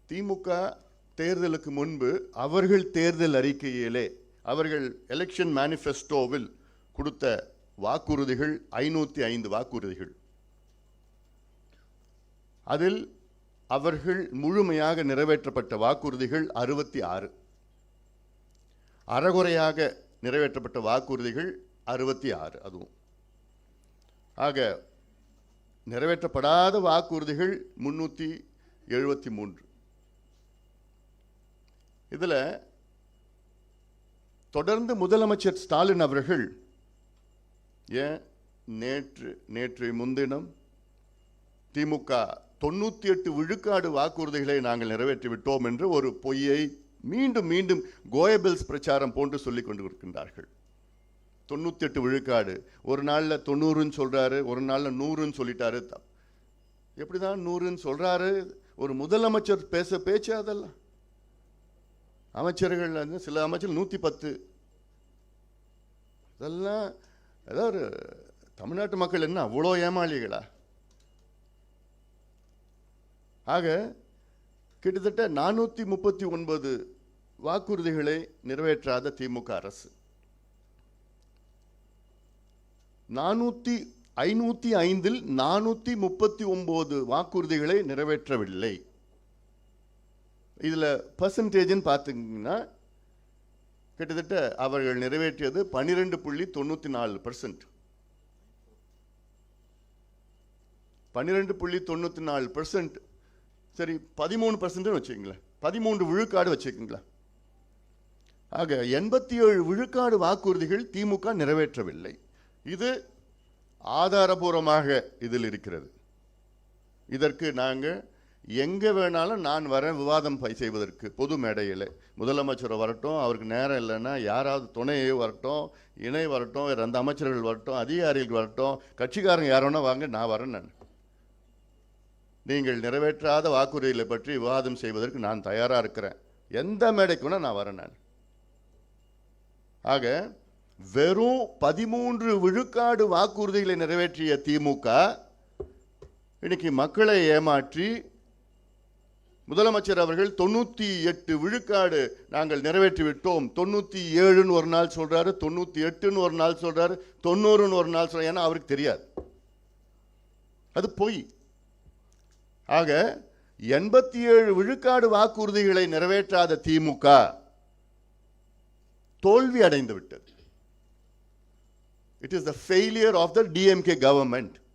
திமுக தேர்தலுக்கு முன்பு அவர்கள் தேர்தல் அறிக்கையிலே அவர்கள் எலெக்ஷன் மேனிஃபெஸ்டோவில் கொடுத்த வாக்குறுதிகள் 505 வாக்குறுதிகள். அதில் அவர்கள் முழுமையாக நிறைவேற்றப்பட்ட வாக்குறுதிகள் 66, அறகுறையாக நிறைவேற்றப்பட்ட வாக்குறுதிகள் 66. அதுவும் ஆக நிறைவேற்றப்படாத வாக்குறுதிகள் 373. இதில் தொடர்ந்து முதலமைச்சர் ஸ்டாலின் அவர்கள் நேற்று முன்தினம் திமுக 98 விழுக்காடு வாக்குறுதிகளை நாங்கள் நிறைவேற்றிவிட்டோம் என்று ஒரு பொய்யை மீண்டும் மீண்டும் கோயபிள்ஸ் பிரச்சாரம் போன்று சொல்லிக் கொண்டிருக்கின்றார்கள். 98 விழுக்காடு, ஒரு நாளில் 90ன்னு சொல்றாரு, ஒரு நாளில் 100ன்னு சொல்லிட்டாரு. எப்படிதான் 100ன்னு சொல்றாரு? ஒரு முதலமைச்சர் பேச்சு அதெல்லாம். அமைச்சர்கள் சில அமைச்சர்கள் 110. இதெல்லாம் ஏதாவது தமிழ்நாட்டு மக்கள் என்ன அவ்வளோ ஏமாளிகளா? ஆக கிட்டத்தட்ட 439 வாக்குறுதிகளை நிறைவேற்றாத திமுக அரசு 505இல் 439 வாக்குறுதிகளை நிறைவேற்றவில்லை. இதில் பர்சன்டேஜ்னு பார்த்தீங்கன்னா கிட்டத்தட்ட அவர்கள் நிறைவேற்றியது 12.94%. 12.94%. சரி, 13% வச்சுக்கங்களேன், 13 விழுக்காடு வச்சுக்கங்களேன். ஆக 87 விழுக்காடு வாக்குறுதிகள் திமுக நிறைவேற்றவில்லை. இது ஆதாரபூர்வமாக இதில் இருக்கிறது. இதற்கு நாங்கள் எங்கே வேணாலும் நான் வரேன் விவாதம் செய்வதற்கு. பொது மேடையில் முதலமைச்சர் வரட்டும், அவருக்கு நேரம் இல்லைன்னா யாராவது துணையோ வரட்டும், இணை வரட்டும், வேறு அந்த அமைச்சர்கள் வரட்டும், அதிகாரிகள் வரட்டும், கட்சிக்காரங்க யாரோன்னா வாங்க, நான் வரேன். நான் நீங்கள் நிறைவேற்றாத வாக்குறுதிகளை பற்றி விவாதம் செய்வதற்கு நான் தயாராக இருக்கிறேன். எந்த மேடைக்குன்னா நான் வரேன். நான் ஆக வெறும் 13 விழுக்காடு வாக்குறுதிகளை நிறைவேற்றிய திமுக இன்னைக்கு மக்களை ஏமாற்றி முதலமைச்சர் அவர்கள் 98 விழுக்காடு நாங்கள் நிறைவேற்றி விட்டோம், 97ன்னு ஒரு நாள் சொல்றாரு, 98ன்னு ஒரு நாள் சொல்றாரு, 90ன்னு ஒரு நாள் சொல்றாரு. ஏன்னா அவருக்கு தெரியாது, அது பொய். ஆக 87 விழுக்காடு வாக்குறுதிகளை நிறைவேற்றாத திமுக தோல்வி அடைந்து விட்டது. It is the failure of the DMK government.